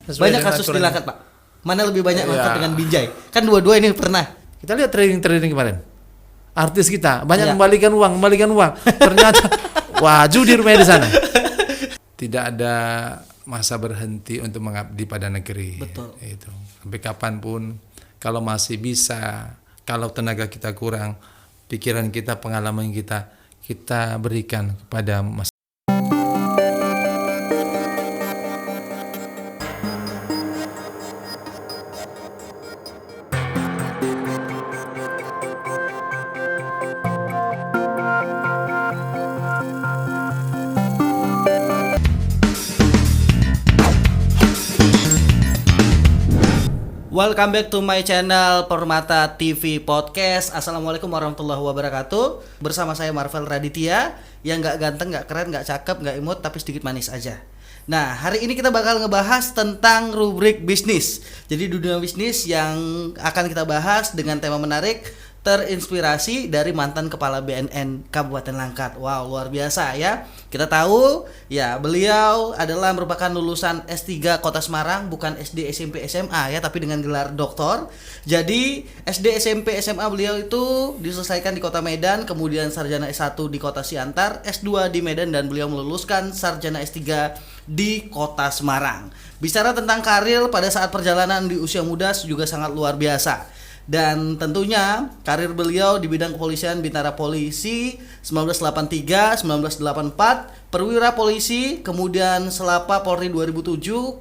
Banyak kasus di Langkat, Pak. Mana lebih banyak Langkat dengan Binjai? Kan dua-dua ini pernah. Kita lihat trading kemarin. Artis kita banyak Iya. membalikan uang. Ternyata wah, judi rumahnya di sana. Tidak ada masa berhenti untuk mengabdi pada negeri. Betul. Itu. Sampai kapanpun, kalau masih bisa, kalau tenaga kita kurang, pikiran kita, pengalaman kita berikan kepada masyarakat. Welcome back to my channel Permata TV Podcast. Assalamualaikum warahmatullahi wabarakatuh. Bersama saya Marvel Raditya, yang gak ganteng, gak keren, gak cakep, gak imut, tapi sedikit manis aja. Nah, hari ini kita bakal ngebahas tentang rubrik bisnis. Jadi dunia bisnis yang akan kita bahas dengan tema menarik, terinspirasi dari mantan kepala BNN Kabupaten Langkat. Wow, luar biasa ya. Kita tahu ya, beliau adalah merupakan lulusan S3 Kota Semarang, bukan SD, SMP, SMA ya, tapi dengan gelar doktor. Jadi SD, SMP, SMA beliau itu diselesaikan di Kota Medan, kemudian sarjana S1 di Kota Siantar, S2 di Medan, dan beliau meluluskan sarjana S3 di Kota Semarang. Bicara tentang karir pada saat perjalanan di usia muda juga sangat luar biasa. Dan tentunya karir beliau di bidang kepolisian Bintara Polisi 1983, 1984, Perwira Polisi, kemudian Selapa Polri 2007,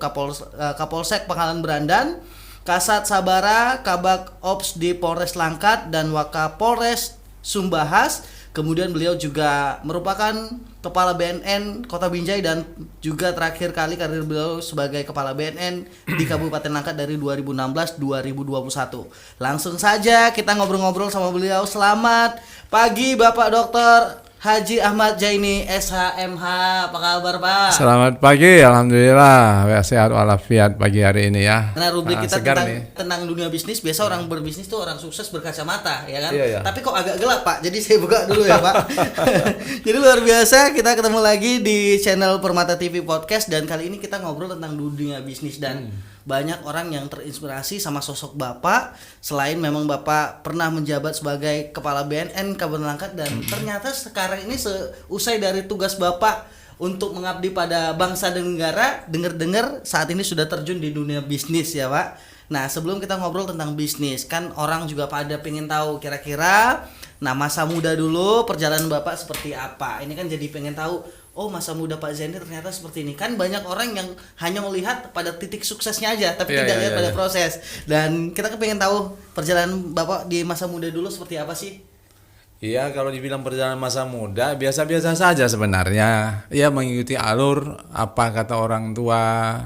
Kapolsek Pangkalan Berandan, Kasat Sabara, Kabak Ops di Polres Langkat, dan Wakapolres Sumbahas. Kemudian beliau juga merupakan kepala BNN Kota Binjai, dan juga terakhir kali karir beliau sebagai kepala BNN di Kabupaten Langkat dari 2016-2021. Langsung saja kita ngobrol-ngobrol sama beliau. Selamat pagi Bapak Dr. Haji Ahmad Jaini SHMH. Apa kabar, Pak? Selamat pagi, alhamdulillah sehat walafiat pagi hari ini ya. Nah, rubrik kita segar tentang dunia bisnis. Biasa orang berbisnis tuh orang sukses berkacamata, ya kan? Iya. Tapi kok agak gelap, Pak. Jadi saya buka dulu ya, Pak. Jadi luar biasa, kita ketemu lagi di channel Permata TV Podcast, dan kali ini kita ngobrol tentang dunia bisnis. Dan banyak orang yang terinspirasi sama sosok Bapak. Selain memang Bapak pernah menjabat sebagai kepala BNN Kabupaten Langkat, dan ternyata sekarang ini seusai dari tugas Bapak untuk mengabdi pada bangsa dan negara, dengar-dengar saat ini sudah terjun di dunia bisnis ya, Pak. Nah, sebelum kita ngobrol tentang bisnis, kan orang juga pada pengen tahu kira-kira masa muda dulu perjalanan Bapak seperti apa. Ini kan jadi pengen tahu, oh masa muda Pak Zaini ternyata seperti ini. Kan banyak orang yang hanya melihat pada titik suksesnya aja, tapi tidak lihat pada proses. Dan kita pengen tahu perjalanan Bapak di masa muda dulu seperti apa sih? Iya, kalau dibilang perjalanan masa muda biasa-biasa saja sebenarnya. Ya, mengikuti alur apa kata orang tua,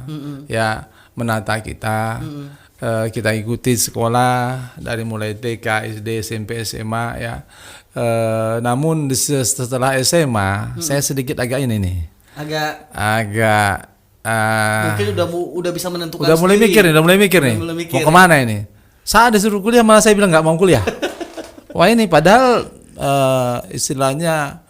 ya menata kita. Kita ikuti sekolah dari mulai TK, SD, SMP, SMA ya. Namun setelah SMA saya sedikit agak ini nih. Agak mungkin udah bisa menentukan udah mulai sendiri. mikir nih. Mau kemana ini? Saat disuruh kuliah malah saya bilang nggak mau kuliah. Wah, ini padahal istilahnya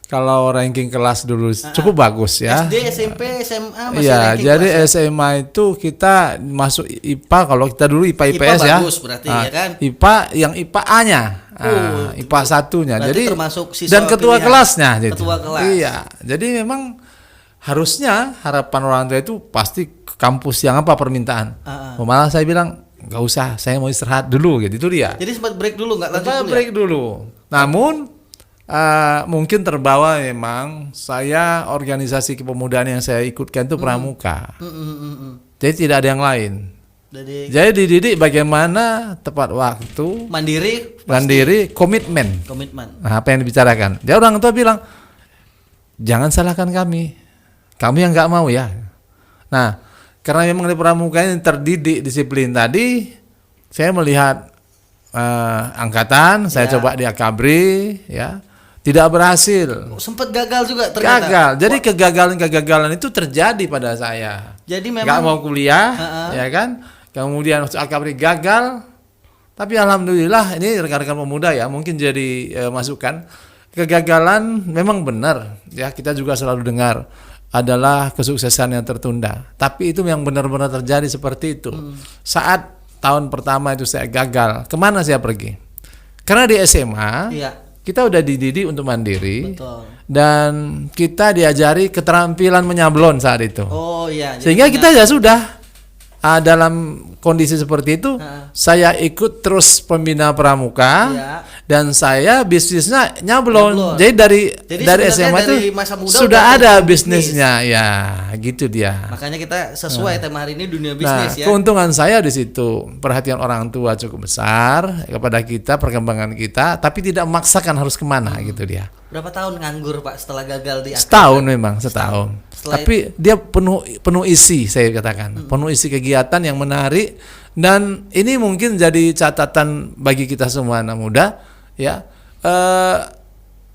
kalau ranking kelas dulu cukup bagus ya. SD, SMP, SMA masih iya, ranking jadi kelas, SMA itu kita masuk IPA, kalau kita dulu IPA IPS ya. Bagus berarti ya kan. IPA yang IPA A-nya. IPA 1-nya. Jadi termasuk siswa dan ketua pilihan. kelasnya gitu. Ketua kelas. Iya. Jadi memang harusnya harapan orang tua itu pasti ke kampus yang apa permintaan. Malah saya bilang nggak usah, saya mau istirahat dulu gitu. Itu dia. Jadi sempat break dulu, nggak lanjut kuliah? Break dulu. Namun mungkin terbawa memang saya organisasi kepemudaan yang saya ikutkan itu pramuka. Jadi tidak ada yang lain. Jadi dididik bagaimana tepat waktu, mandiri, komitmen. Nah, apa yang dibicarakan? Dia orang tua bilang, jangan salahkan kami yang nggak mau ya. Nah, karena memang di pramuka ini terdidik disiplin tadi, saya melihat angkatan, saya coba di Akabri, ya, tidak berhasil. Sempat gagal juga ternyata. Gagal. Jadi kegagalan itu terjadi pada saya. Jadi memang nggak mau kuliah, ya kan? Kemudian Akabri gagal. Tapi alhamdulillah ini rekan-rekan pemuda ya, mungkin jadi masukan. Kegagalan memang benar, ya, kita juga selalu dengar adalah kesuksesan yang tertunda. Tapi itu yang benar-benar terjadi seperti itu. Saat tahun pertama itu saya gagal, kemana saya pergi? Karena di SMA Iya. kita udah dididik untuk mandiri. Betul. Dan kita diajari keterampilan menyablon saat itu. Oh iya. Jadi Sehingga kita ya sudah dalam kondisi seperti itu, saya ikut terus pembina pramuka Iya. dan saya bisnisnya nyablon. Nyablon. Jadi dari sebenarnya SMA itu dari masa muda sudah udah ada punya bisnisnya, ya gitu dia. Makanya kita sesuai tema hari ini dunia Nah, bisnis ya. keuntungan saya di situ, perhatian orang tua cukup besar kepada kita, perkembangan kita, tapi tidak memaksakan harus kemana gitu dia. Berapa tahun nganggur Pak setelah gagal di Setahun memang, setahun. Setelah Tapi dia penuh isi, saya katakan. Penuh isi kegiatan yang menarik, dan ini mungkin jadi catatan bagi kita semua anak muda, ya.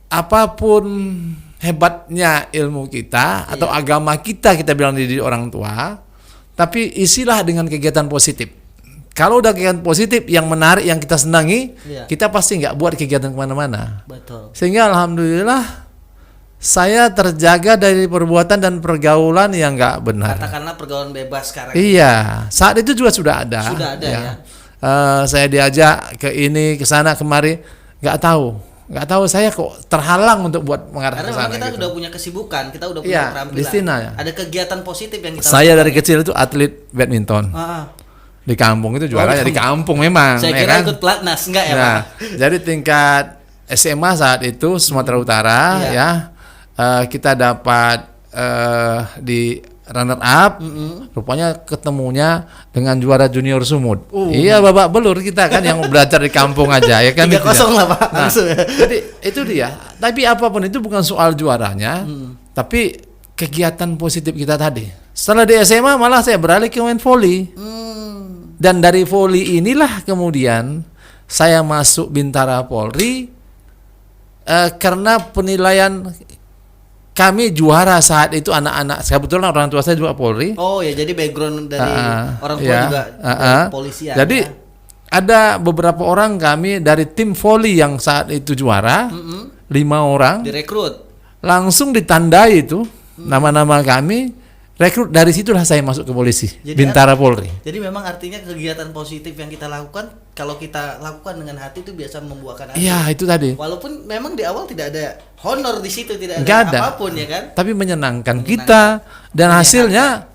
Apapun hebatnya ilmu kita atau agama kita bilang di orang tua, tapi isilah dengan kegiatan positif. Kalau udah kegiatan positif yang menarik, yang kita senangi, kita pasti nggak buat kegiatan kemana-mana. Betul. Sehingga alhamdulillah saya terjaga dari perbuatan dan pergaulan yang nggak benar. Katakanlah pergaulan bebas sekarang. Iya, saat itu juga sudah ada. Sudah ada ya. Saya diajak ke ini, ke sana, kemari, nggak tahu saya kok terhalang untuk buat mengarah Karena ke sana. memang kita gitu. udah punya kesibukan, kita udah punya Iya, keterampilan. destina ya. Ada kegiatan positif yang kita Saya lakukan. dari kecil itu atlet badminton. Di kampung itu juaranya di kampung memang. Saya ya kira kan? ikut pelatnas, enggak ya Nah, Pak? jadi tingkat SMA saat itu Sumatera Utara ya, kita dapat di runner up, rupanya ketemunya dengan juara junior Sumut. Iya, babak belur kita kan yang belajar di kampung aja ya kan. 3-0 lah Pak. Nah, Langsung ya. jadi itu dia. Tapi apapun itu bukan soal juaranya, tapi kegiatan positif kita tadi. Setelah di SMA malah saya beralih ke main volley. Dan dari volley inilah kemudian saya masuk Bintara Polri karena penilaian kami juara saat itu anak-anak. Kebetulan orang tua saya juga Polri. Oh ya, jadi background dari orang tua ya, juga dari polisian. Jadi ada beberapa orang kami dari tim volley yang saat itu juara, 5 orang. direkrut. Langsung ditandai itu nama-nama kami. Rekrut, dari situlah saya masuk ke polisi, Bintara Polri. Jadi memang artinya kegiatan positif yang kita lakukan, kalau kita lakukan dengan hati itu biasa membuahkan hasil. Iya, itu tadi. Walaupun memang di awal tidak ada honor di situ, tidak Nggak ada apapun ya kan. Tapi menyenangkan kita, dan hasilnya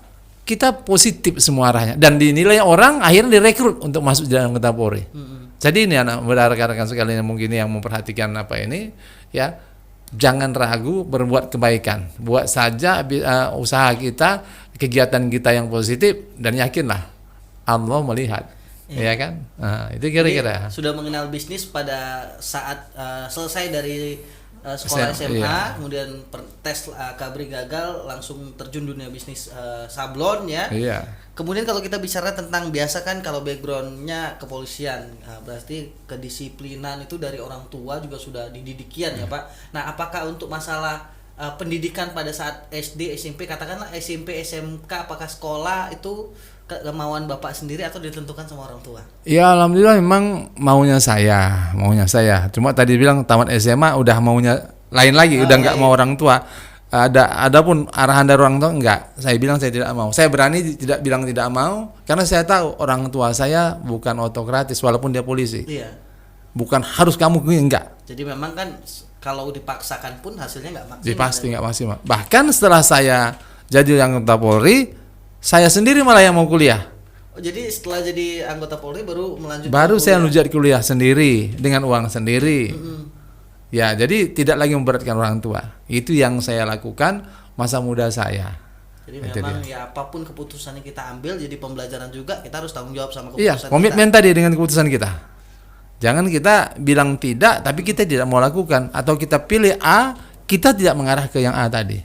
kita positif semua arahnya, dan dinilai orang akhirnya direkrut untuk masuk dalam anggota Polri. Jadi ini anak rekan-rekan sekalian mungkin yang memperhatikan apa ini, ya. Jangan ragu berbuat kebaikan. Buat saja usaha kita, kegiatan kita yang positif, dan yakinlah Allah melihat. Ya kan? Nah, itu kira-kira. Jadi, sudah mengenal bisnis pada saat selesai dari sekolah SMA, kemudian tes Kabri gagal, langsung terjun dunia bisnis sablon ya. Iya. Kemudian kalau kita bicara tentang biasa kan kalau backgroundnya kepolisian, berarti kedisiplinan itu dari orang tua juga sudah dididikian ya Pak. Nah, apakah untuk masalah pendidikan pada saat SD, SMP, katakanlah SMP, SMK, apakah sekolah itu kemauan Bapak sendiri atau ditentukan sama orang tua? Ya alhamdulillah memang maunya saya. Cuma tadi bilang tamat SMA udah maunya lain lagi, udah nggak mau orang tua. Ada pun arahan dari orang tua enggak. Saya bilang saya tidak mau. Saya berani tidak bilang tidak mau karena saya tahu orang tua saya bukan autokratis walaupun dia polisi. Iya. Bukan harus kamu enggak. Jadi memang kan kalau dipaksakan pun hasilnya nggak maksimal. Pasti nggak maksimal. Bahkan setelah saya jadi anggota Polri, saya sendiri malah yang mau kuliah. Oh, jadi setelah jadi anggota Polri baru melanjutkan Baru saya kuliah. lanjut kuliah sendiri dengan uang sendiri. Ya, jadi tidak lagi memberatkan orang tua. Itu yang saya lakukan masa muda saya. Jadi memang ya apapun keputusan yang kita ambil jadi pembelajaran juga, kita harus tanggung jawab sama Iya, keputusan komitmen tadi dengan keputusan kita. Jangan kita bilang tidak tapi kita tidak mau lakukan, atau kita pilih A, kita tidak mengarah ke yang A tadi.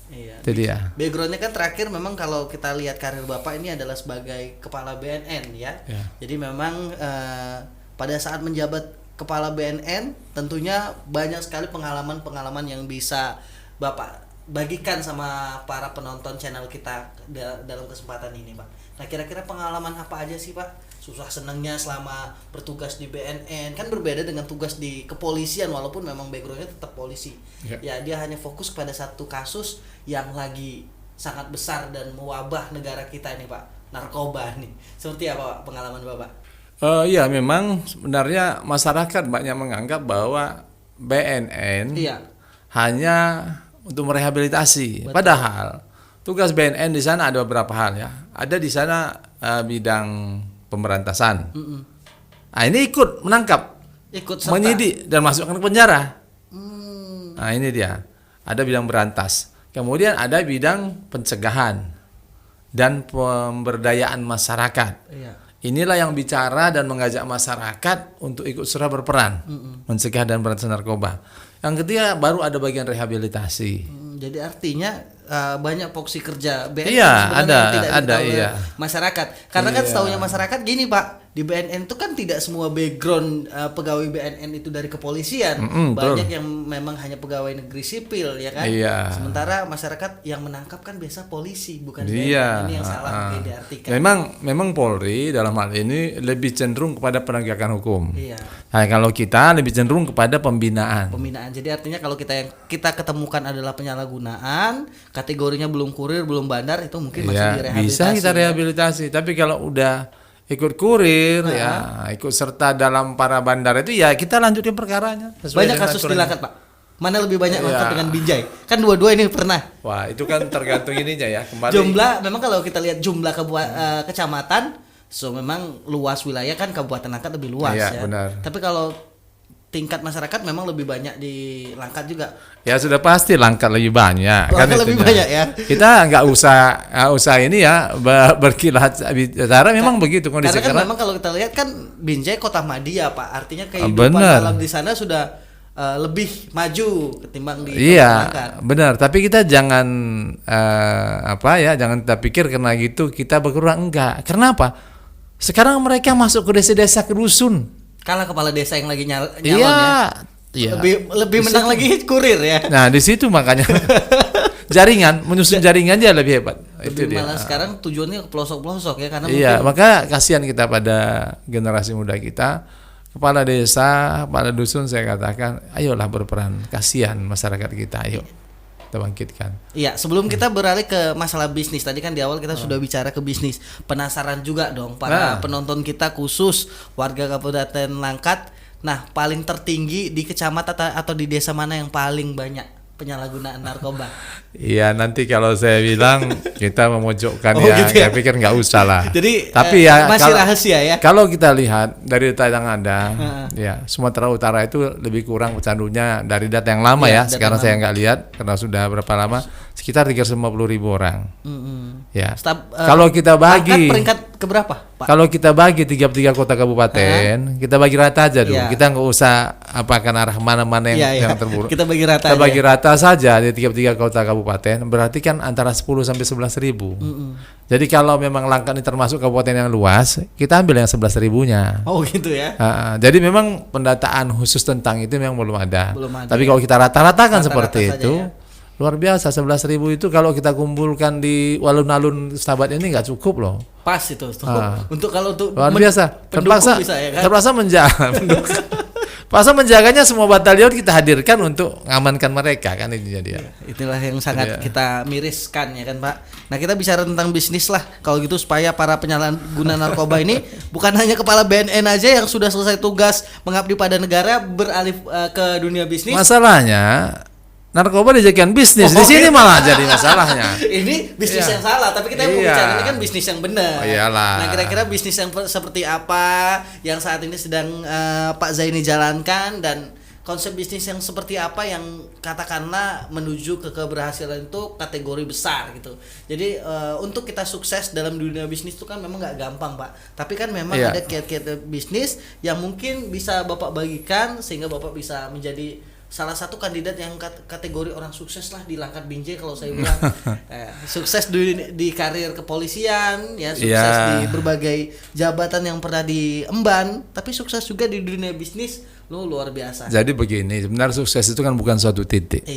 Iya. Itu dia. Backgroundnya kan terakhir memang kalau kita lihat karir Bapak ini adalah sebagai kepala BNN ya. Jadi memang pada saat menjabat kepala BNN tentunya banyak sekali pengalaman-pengalaman yang bisa Bapak bagikan sama para penonton channel kita dalam kesempatan ini, Pak. Nah kira-kira pengalaman apa aja sih Pak? Susah senangnya selama bertugas di BNN, kan berbeda dengan tugas di kepolisian walaupun memang backgroundnya tetap polisi. Ya dia hanya fokus pada satu kasus yang lagi sangat besar dan mewabah negara kita ini Pak, narkoba nih. Seperti apa Pak pengalaman Bapak? Iya memang sebenarnya masyarakat banyak menganggap bahwa BNN hanya untuk merehabilitasi. Betul. Padahal tugas BNN di sana ada beberapa hal ya. Ada di sana bidang pemberantasan. Nah ini ikut menangkap, menyidik dan masukkan ke penjara. Nah ini dia. Ada bidang berantas. Kemudian ada bidang pencegahan dan pemberdayaan masyarakat. Inilah yang bicara dan mengajak masyarakat untuk ikut serta berperan mencegah dan berantas narkoba. Yang ketiga baru ada bagian rehabilitasi. Jadi artinya banyak porsi kerja BNN sebenarnya yang tidak diketahui oleh masyarakat. Karena kan setahunya masyarakat gini Pak, di BNN itu kan tidak semua background pegawai BNN itu dari kepolisian. Banyak yang memang hanya pegawai negeri sipil ya kan. Sementara masyarakat yang menangkap kan biasa polisi bukan BNN. Ini yang salah mungkin diartikan. Memang Polri dalam hal ini lebih cenderung kepada penegakan hukum. Nah, kalau kita lebih cenderung kepada pembinaan. Jadi artinya kalau kita ketemukan adalah penyalahgunaan, kategorinya belum kurir, belum bandar, itu mungkin masih direhabilitasi. Bisa kita rehabilitasi, tapi kalau udah ikut kurir ikut serta dalam para bandar itu ya kita lanjutin perkaranya. Banyak kasus dilangkat Pak. Mana lebih banyak langkat dengan Binjai? Kan dua-dua ini pernah. Wah, itu kan tergantung ininya ya. Kembali. Jumlah memang kalau kita lihat jumlah kecamatan, memang luas wilayah kan Kabupaten Langkat lebih luas ya. Benar. Tapi kalau tingkat masyarakat memang lebih banyak di Langkat juga. Ya sudah pasti Langkat lebih banyak. Langkat kan lebih banyak ya. Kita nggak usah ini ya berkilat bicara memang begitu kondisi. Karena kan memang kalau kita lihat kan Binjai kota madya Pak. Artinya kehidupan alam di sana sudah lebih maju ketimbang di Langkat. Benar. Tapi kita jangan jangan kita pikir karena gitu kita berkurang, enggak. Kenapa? Sekarang mereka masuk ke desa-desa, ke dusun. Kalah kepala desa yang lagi nyalon ya. Lebih menang lagi kurir ya. Nah, di situ makanya jaringan, menyusun jaringan dia lebih hebat. Itu dia. Malah sekarang tujuannya ke pelosok-pelosok ya karena maka kasihan kita pada generasi muda kita. Kepala desa, kepala dusun saya katakan, ayolah berperan. Kasihan masyarakat kita, ayo. Kita bangkitkan. Iya, sebelum kita beralih ke masalah bisnis, tadi kan di awal kita sudah bicara ke bisnis. Penasaran juga dong para penonton kita khusus warga Kabupaten Langkat. Nah, paling tertinggi di kecamatan atau di desa mana yang paling banyak penyalahgunaan narkoba? Iya, nanti kalau saya bilang kita memojokkan gitu ya. Saya pikir nggak usah lah. Jadi tapi masih rahasia ya. Kalau kita lihat dari data yang ada, ya Sumatera Utara itu lebih kurang pecandunya dari data yang lama ya. Sekarang saya nggak lihat karena sudah berapa lama, sekitar 350.000 orang. Ya. Kalau kita bagi peringkat keberapa, Pak? Kalau kita bagi 33 kota kabupaten, kita bagi rata aja dulu. Kita nggak usah apakan arah mana-mana yang terburuk. Kita bagi rata. Kita bagi rata saja di 33 kota kabupaten, berarti kan antara 10 sampai 11.000. Jadi kalau memang Langkat ini termasuk kabupaten yang luas, kita ambil yang 11.000-nya. Oh gitu ya. Jadi memang pendataan khusus tentang itu memang belum ada. Tapi kalau kita rata-ratakan seperti itu, luar biasa. 11.000 itu kalau kita kumpulkan di alun-alun Stabat ini nggak cukup loh. Pas itu. Untuk kalau untuk luar biasa. Terpaksa menjaga. Pasal menjaganya semua batalion kita hadirkan untuk mengamankan mereka kan itu dia. Itulah yang sangat kita miriskan ya kan Pak. Nah kita bicara tentang bisnis lah kalau gitu supaya para penyalahguna narkoba ini bukan hanya kepala BNN aja yang sudah selesai tugas mengabdi pada negara beralih ke dunia bisnis. Masalahnya narkoba dijadikan bisnis. Di sini malah jadi masalahnya. Ini bisnis yang salah, tapi kita mau bicara ini kan bisnis yang benar. Nah, kira-kira bisnis yang seperti apa yang saat ini sedang Pak Zaini jalankan dan konsep bisnis yang seperti apa yang katakanlah menuju ke keberhasilan itu kategori besar gitu. Jadi untuk kita sukses dalam dunia bisnis itu kan memang nggak gampang Pak. Tapi kan memang ada kiat-kiat bisnis yang mungkin bisa Bapak bagikan sehingga Bapak bisa menjadi salah satu kandidat yang kategori orang sukses lah di Langkat Binjai kalau saya bilang. Sukses di karir kepolisian ya, sukses di berbagai jabatan yang pernah diemban, tapi sukses juga di dunia bisnis luar biasa. Jadi begini, sebenarnya sukses itu kan bukan suatu titik.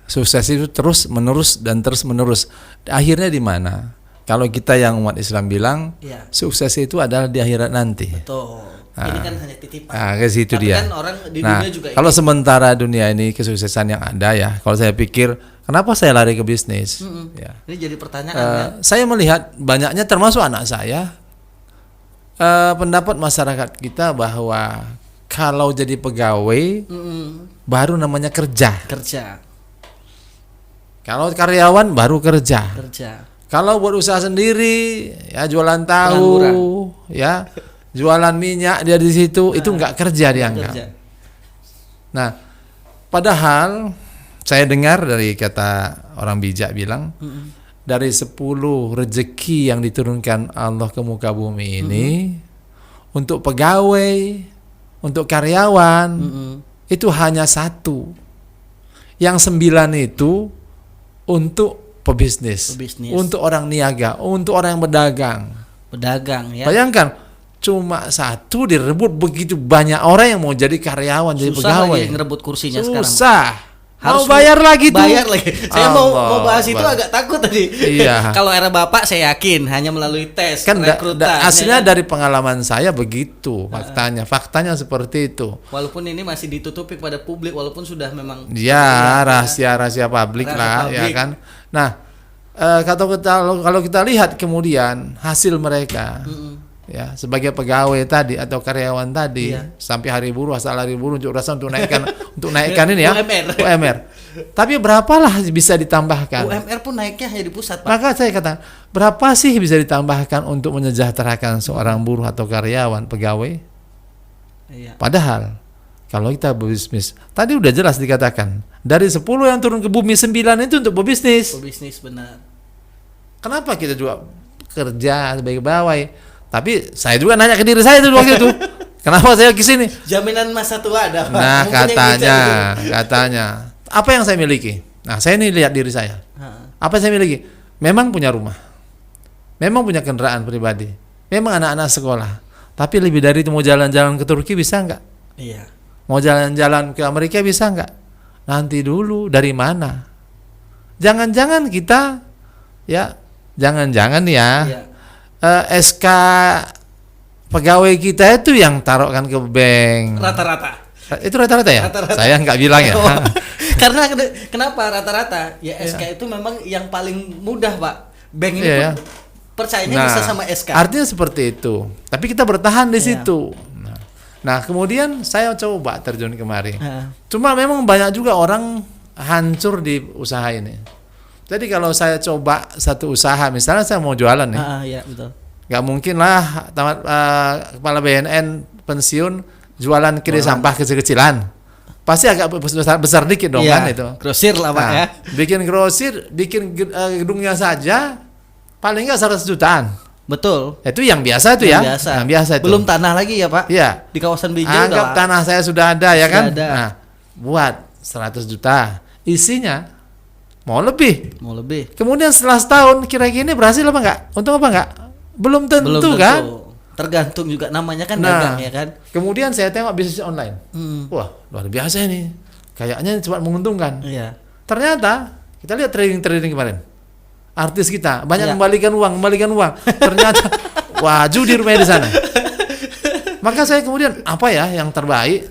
Sukses itu terus menerus dan terus menerus. Akhirnya di mana? kalau kita yang umat Islam bilang Iya. sukses itu adalah di akhirat nanti. Betul. Ini kan hanya titipan. Nah, ke situ Tapi dia. kan orang di Nah, dunia juga kalau sementara dunia ini kesuksesan yang ada ya, kalau saya pikir kenapa saya lari ke bisnis? Ya. ini jadi pertanyaan kan. Saya melihat banyaknya termasuk anak saya pendapat masyarakat kita bahwa kalau jadi pegawai baru namanya kerja. Kerja. Kalau karyawan baru kerja. Kalau buat usaha sendiri ya jualan tahu, ya jualan minyak dia di situ itu nggak kerja dianggap. Nah, padahal saya dengar dari kata orang bijak bilang dari 10 rezeki yang diturunkan Allah ke muka bumi ini untuk pegawai, untuk karyawan itu hanya 1. Yang 9 itu untuk pebisnis, untuk orang niaga, untuk orang yang berdagang ya. Bayangkan cuma 1 direbut begitu banyak orang yang mau jadi karyawan, jadi pegawai. Susah ngerebut kursinya sekarang. Susah. Harus bayar lagi tuh. Bayar lagi. Saya mau bahas itu agak takut tadi. Iya. Kalau era Bapak saya yakin hanya melalui tes kan rekrutan. Aslinya dari pengalaman saya begitu faktanya seperti itu. Walaupun ini masih ditutupi pada publik, walaupun sudah memang rahasia publik lah, ya kan. Nah, kalau kita lihat kemudian hasil mereka, ya sebagai pegawai tadi atau karyawan tadi, sampai hari buruh asal hari buruh untuk naikkan ini ya UMR. Tapi berapalah bisa ditambahkan? UMR pun naiknya hanya di pusat, Pak. Maka saya kata, berapa sih bisa ditambahkan untuk menyejahterakan seorang buruh atau karyawan pegawai? Iya. Padahal kalau kita berbisnis, tadi udah jelas dikatakan dari 10 yang turun ke bumi 9 itu untuk berbisnis. Berbisnis benar. Kenapa kita juga kerja sebagai pegawai? Tapi saya juga nanya ke diri saya itu waktu itu. Kenapa saya ke sini? Jaminan masa tua ada, Pak. Nah, katanya. Apa yang saya miliki? Nah, saya ini lihat diri saya. Apa yang saya miliki? Memang punya rumah. Memang punya kendaraan pribadi. Memang anak-anak sekolah. Tapi lebih dari itu mau jalan-jalan ke Turki bisa enggak? Iya. Mau jalan-jalan ke Amerika bisa enggak? Nanti dulu dari mana? Jangan-jangan kita SK pegawai kita itu yang taruhkan ke bank. Rata-rata. Itu rata-rata ya? Rata-rata. Saya nggak bilang ya. Karena kenapa rata-rata? Ya SK itu memang yang paling mudah, Pak. Bank ini pun percayanya bisa sama SK. Artinya seperti itu. Tapi kita bertahan di situ. Nah, kemudian saya coba terjun kemari. Cuma memang banyak juga orang hancur di usaha ini. Jadi kalau saya coba satu usaha, misalnya saya mau jualan nih. Iya, betul. Gak mungkin lah tamat kepala BNN pensiun jualan kiri sampah kecil-kecilan. Pasti agak besar dikit dong kan itu. Grosir lah, Pak ya. Bikin grosir, bikin gedungnya saja paling nggak 100 jutaan. Betul. Itu yang biasa itu ya. Yang biasa itu. Belum tanah lagi ya, Pak? Iya. Di kawasan Binjai anggap tanah saya sudah ada ya kan. Ada. Nah, buat 100 juta. Isinya mau lebih. Kemudian setelah setahun kira-kira ini berhasil apa enggak? Untung apa enggak? Belum tentu kan? Tergantung juga namanya kan dagang ya kan. Kemudian saya tengok bisnis online. Wah, luar biasa ini. Kayaknya cuma menguntungkan. Iya. Ternyata kita lihat trading kemarin. Artis kita banyak membalikan uang. Ternyata wah, judi rumahnya di sana. Maka saya kemudian apa ya yang terbaik?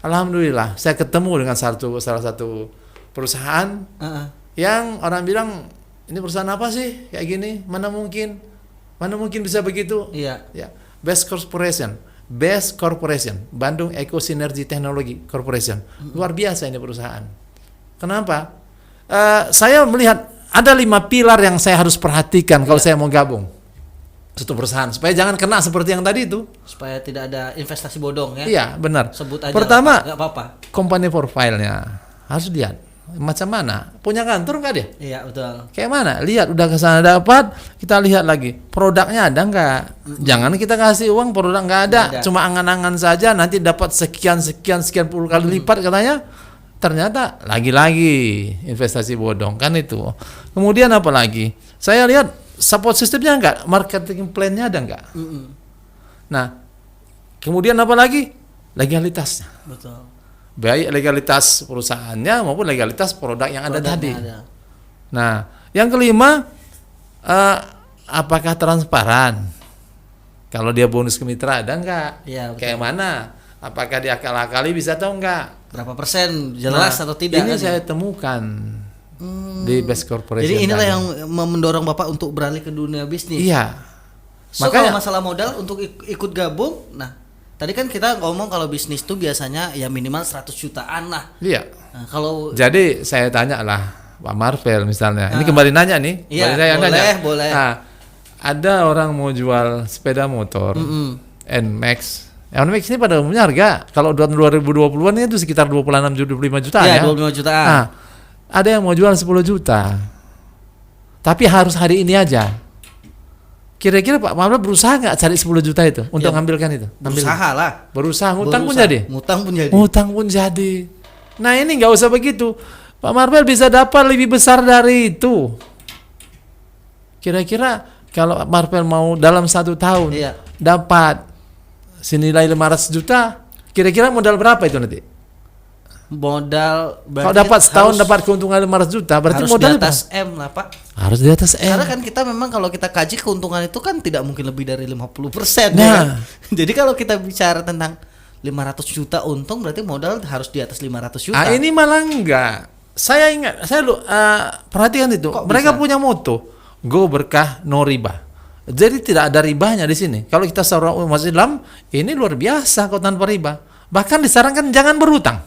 Alhamdulillah, saya ketemu dengan salah satu perusahaan yang orang bilang ini perusahaan apa sih kayak gini? Mana mungkin bisa begitu? Iya. Ya, Best Corporation, Bandung Eco Synergy Technology Corporation. Luar biasa ini perusahaan. Kenapa? Saya melihat ada 5 pilar yang saya harus perhatikan kalau saya mau gabung satu perusahaan supaya jangan kena seperti yang tadi itu. Supaya tidak ada investasi bodong ya. Iya, benar. Sebut aja. Pertama, nggak apa-apa. Company profile-nya harus lihat macam mana. Punya kantor nggak dia? Iya, betul. Kayak mana? Lihat udah ke sana dapat, kita lihat lagi produknya ada nggak? Jangan kita kasih uang produk nggak ada, cuma angan-angan saja nanti dapat sekian puluh kali lipat katanya. Ternyata lagi-lagi investasi bodong kan itu. Kemudian apa lagi? Saya lihat support sistemnya enggak, marketing plan-nya ada enggak? Nah, kemudian apa lagi? Legalitasnya. Betul. Baik legalitas perusahaannya maupun legalitas produk yang ada tadi. Nah, yang kelima apakah transparan? Kalau dia bonus ke mitra ada enggak? Iya, betul. Kayak mana? Apakah diakal-akali bisa atau enggak? Berapa persen jelas atau tidak? Ini kan? saya temukan di Best Corporation. Jadi inilah tadi. yang mendorong Bapak untuk beralih ke dunia bisnis. Iya. So, Makanya kalau masalah modal untuk ikut gabung, nah tadi kan kita ngomong kalau bisnis tuh biasanya ya minimal 100 jutaan lah. iya. Nah, kalau Jadi saya tanya lah Pak Marvel misalnya. Ini kembali nanya nih. Iya, Kembali saya yang boleh, nanya. boleh. Nah, ada orang mau jual sepeda motor NMAX. NMAX ini pada umumnya harga kalau tahun 2020-an itu sekitar 26-25 jutaan ya, ya. 25 jutaan. Nah, ada yang mau jual 10 juta. Tapi harus hari ini aja. Kira-kira Pak Marvel berusaha nggak cari 10 juta itu untuk ngambilkan itu? Berusaha lah. Berusaha, ngutang pun jadi. Ngutang pun jadi. Nah ini nggak usah begitu. Pak Marvel bisa dapat lebih besar dari itu. Kira-kira kalau Marvel mau dalam 1 tahun dapat senilai 500 juta, kira-kira modal berapa itu nanti? Modal kalau dapat setahun dapat keuntungan 500 juta, berarti harus modal di atas M lah Pak. Harus di atas M. Karena kan kita memang kalau kita kaji keuntungan itu kan tidak mungkin lebih dari 50%. Nah, ya kan? Jadi kalau kita bicara tentang 500 juta untung berarti modal harus di atas 500 juta. Ini malah enggak. Saya ingat, saya perhatikan itu. Kok mereka bisa? punya moto, go berkah no riba. Jadi tidak ada ribanya di sini. Kalau kita seorang umat Islam, ini luar biasa kalau tanpa riba. Bahkan disarankan jangan berhutang.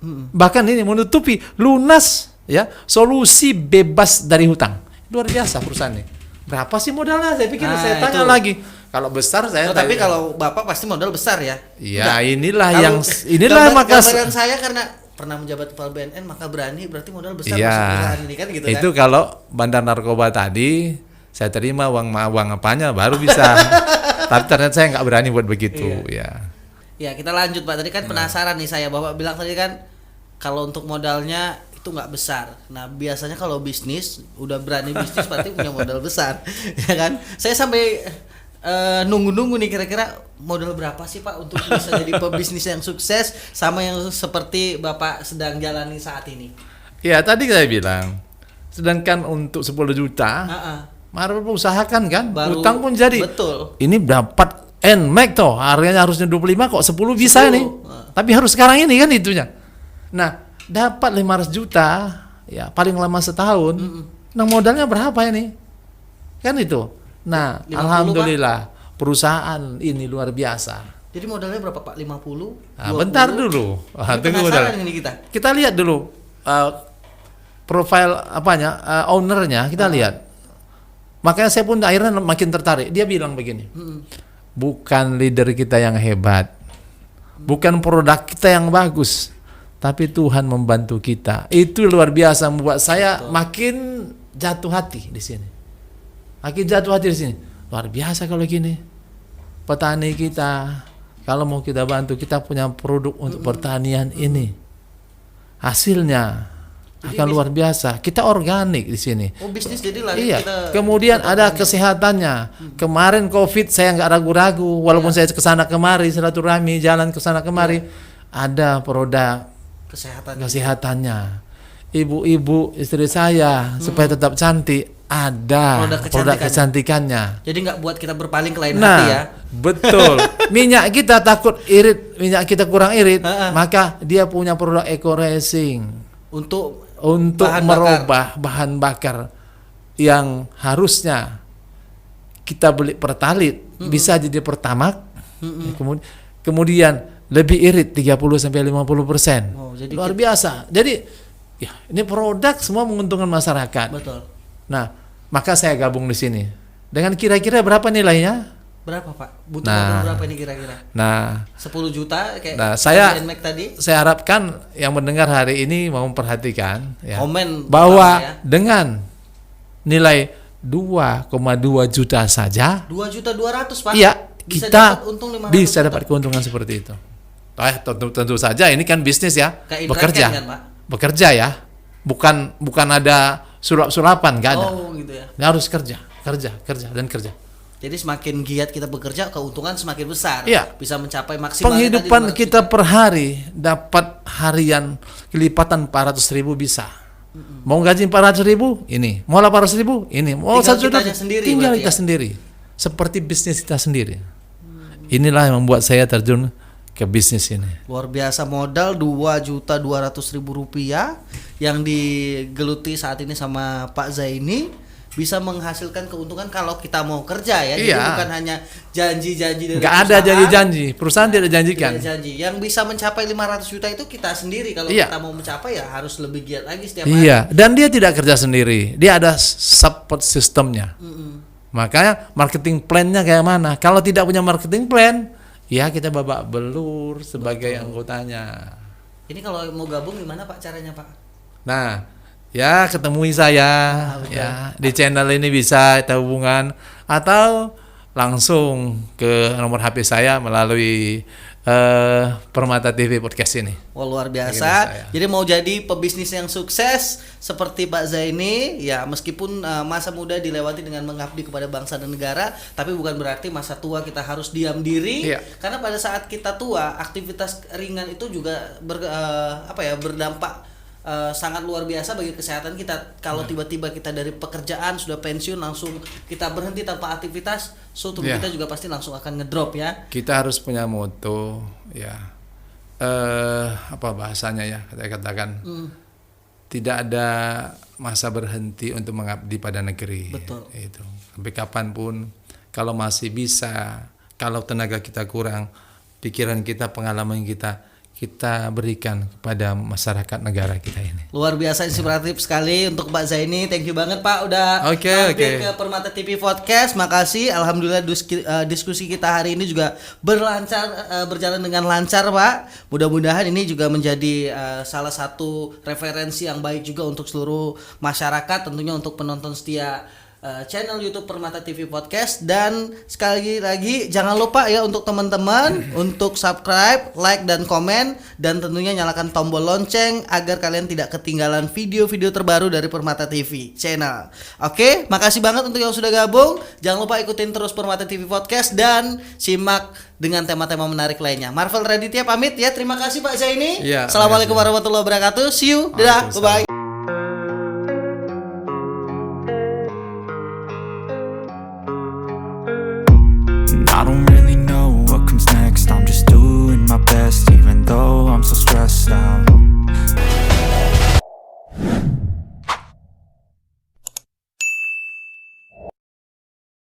Bahkan ini menutupi lunas ya, solusi bebas dari hutang. Luar biasa perusahaan ini. Berapa sih modalnya? Saya pikir saya tanya lagi. Kalau besar saya tapi kalau Bapak pasti modal besar ya. Ya, Enggak. inilah maka gambaran saya karena pernah menjabat kepala BNN maka berani berarti modal besar ya, masuk perusahaan ini kan gitu kan. Itu kalau bandar narkoba tadi saya terima uang apanya baru bisa. Tapi ternyata saya nggak berani buat begitu ya. Ya kita lanjut Pak, tadi kan penasaran nih saya, Bapak bilang tadi kan kalau untuk modalnya itu nggak besar. Nah biasanya kalau bisnis udah berani bisnis berarti punya modal besar, ya kan? Saya sampai nunggu-nunggu nih kira-kira modal berapa sih Pak untuk bisa jadi pebisnis yang sukses sama yang seperti Bapak sedang jalani saat ini? Ya tadi saya bilang, sedangkan untuk 10 juta, Marvel usahakan kan, utang pun jadi. Betul. Ini dapat NMAX toh, harganya harusnya 25 kok 10 bisa nih. Tapi harus sekarang ini kan itunya. Nah, dapat 500 juta, ya paling lama setahun. Nah, modalnya berapa ini? Kan itu. Nah, 50, alhamdulillah perusahaan ini luar biasa. Jadi modalnya berapa Pak? 50? Nah, bentar dulu. Tunggu modal. Ini kita lihat dulu profil ownernya, kita lihat. Makanya saya pun akhirnya makin tertarik. Dia bilang begini. Bukan leader kita yang hebat, bukan produk kita yang bagus, tapi Tuhan membantu kita. Itu luar biasa membuat saya makin jatuh hati di sini. Makin jatuh hati di sini. Luar biasa kalau gini. Petani kita, kalau mau kita bantu, kita punya produk untuk pertanian ini. Hasilnya akan luar biasa. Kita organik di sini. Oh, bisnis jadi lari kita. Kemudian ada kesehatannya. Kemarin COVID saya nggak ragu-ragu, walaupun saya kesana kemari silaturahmi, jalan kesana kemari, ada produk kesehatannya. Ibu-ibu istri saya supaya tetap cantik, ada produk kecantikannya. Jadi nggak buat kita berpaling ke lain hati ya. Betul. Minyak kita takut irit, minyak kita kurang irit, maka dia punya produk Eco Racing untuk merubah bahan bakar yang harusnya kita beli pertalit bisa jadi pertamak, kemudian lebih irit 30-50%. Luar biasa. Jadi ya ini produk semua menguntungkan masyarakat. Betul. Nah, maka saya gabung di sini. Dengan kira-kira berapa nilainya? Berapa Pak? Butuh modal berapa ini kira-kira? Nah, 10 juta kayak saya tadi. Saya harapkan yang mendengar hari ini mau memperhatikan ya, komen bahwa dengan nilai 2,2 juta saja 2.200.000 Pak. Iya, bisa kita dapat untung 500 bisa dapat keuntungan seperti itu. Tentu saja ini kan bisnis ya, bekerja. Kan, Pak? Bekerja ya. Bukan ada sulap-sulapan, enggak ada. Oh, gitu ya. Harus kerja dan kerja. Jadi semakin giat kita bekerja, keuntungan semakin besar. Iya. Bisa mencapai maksimal. Penghidupan kita per hari dapat harian kelipatan 400.000 bisa. Mau gaji 400.000 ini, mau 800.000 ini, mau Tinggal 1 juta kitanya sendiri tinggal berarti kita ya? sendiri. Seperti bisnis kita sendiri. Inilah yang membuat saya terjun ke bisnis ini. Luar biasa, modal 2.200.000 rupiah yang digeluti saat ini sama Pak Zaini bisa menghasilkan keuntungan kalau kita mau kerja ya. Jadi Iya. bukan hanya janji-janji dari Nggak ada janji-janji, perusahaan tidak janjikan. Tidak janji. Yang bisa mencapai 500 juta itu kita sendiri. Kalau Iya. kita mau mencapai ya harus lebih giat lagi setiap hari. Iya, dan dia tidak kerja sendiri, dia ada support sistemnya. Makanya marketing plan-nya kayak mana? Kalau tidak punya marketing plan, ya kita babak belur sebagai anggotanya. Ini kalau mau gabung gimana Pak caranya Pak? Nah, ya ketemui saya, ya di channel ini bisa kita hubungan atau langsung ke nomor HP saya melalui Permata TV Podcast ini. Wah, luar Begitu biasa. saya. Jadi mau jadi pebisnis yang sukses seperti Pak Zaini, ya meskipun masa muda dilewati dengan mengabdi kepada bangsa dan negara, tapi bukan berarti masa tua kita harus diam diri. Iya. Karena pada saat kita tua, aktivitas ringan itu juga berdampak sangat luar biasa bagi kesehatan kita. Kalau tiba-tiba kita dari pekerjaan sudah pensiun langsung kita berhenti tanpa aktivitas, tubuh Ya. kita juga pasti langsung akan ngedrop ya. Kita harus punya moto, ya apa bahasanya ya, saya katakan tidak ada masa berhenti untuk mengabdi pada negeri. Betul. Itu sampai kapanpun, kalau masih bisa, kalau tenaga kita kurang, pikiran kita, pengalaman kita berikan kepada masyarakat negara kita ini. Luar biasa inspiratif sekali untuk Pak Zaini. Thank you banget Pak udah Oke. mampir ke Permata TV Podcast. Makasih. Alhamdulillah diskusi kita hari ini juga berjalan dengan lancar Pak. Mudah-mudahan ini juga menjadi salah satu referensi yang baik juga untuk seluruh masyarakat, tentunya untuk penonton setia channel YouTube Permata TV Podcast. Dan sekali lagi jangan lupa ya untuk teman-teman untuk subscribe, like dan komen, dan tentunya nyalakan tombol lonceng agar kalian tidak ketinggalan video-video terbaru dari Permata TV channel. Oke, makasih banget untuk yang sudah gabung. Jangan lupa ikutin terus Permata TV Podcast dan simak dengan tema-tema menarik lainnya. Marvel Raditya pamit ya. Terima kasih Pak Zaini. Iya, Assalamualaikum warahmatullahi wabarakatuh. See you. Dadah. Waalaikumsalam. Bye-bye. I don't really know what comes next. I'm just doing my best, even though I'm so stressed out.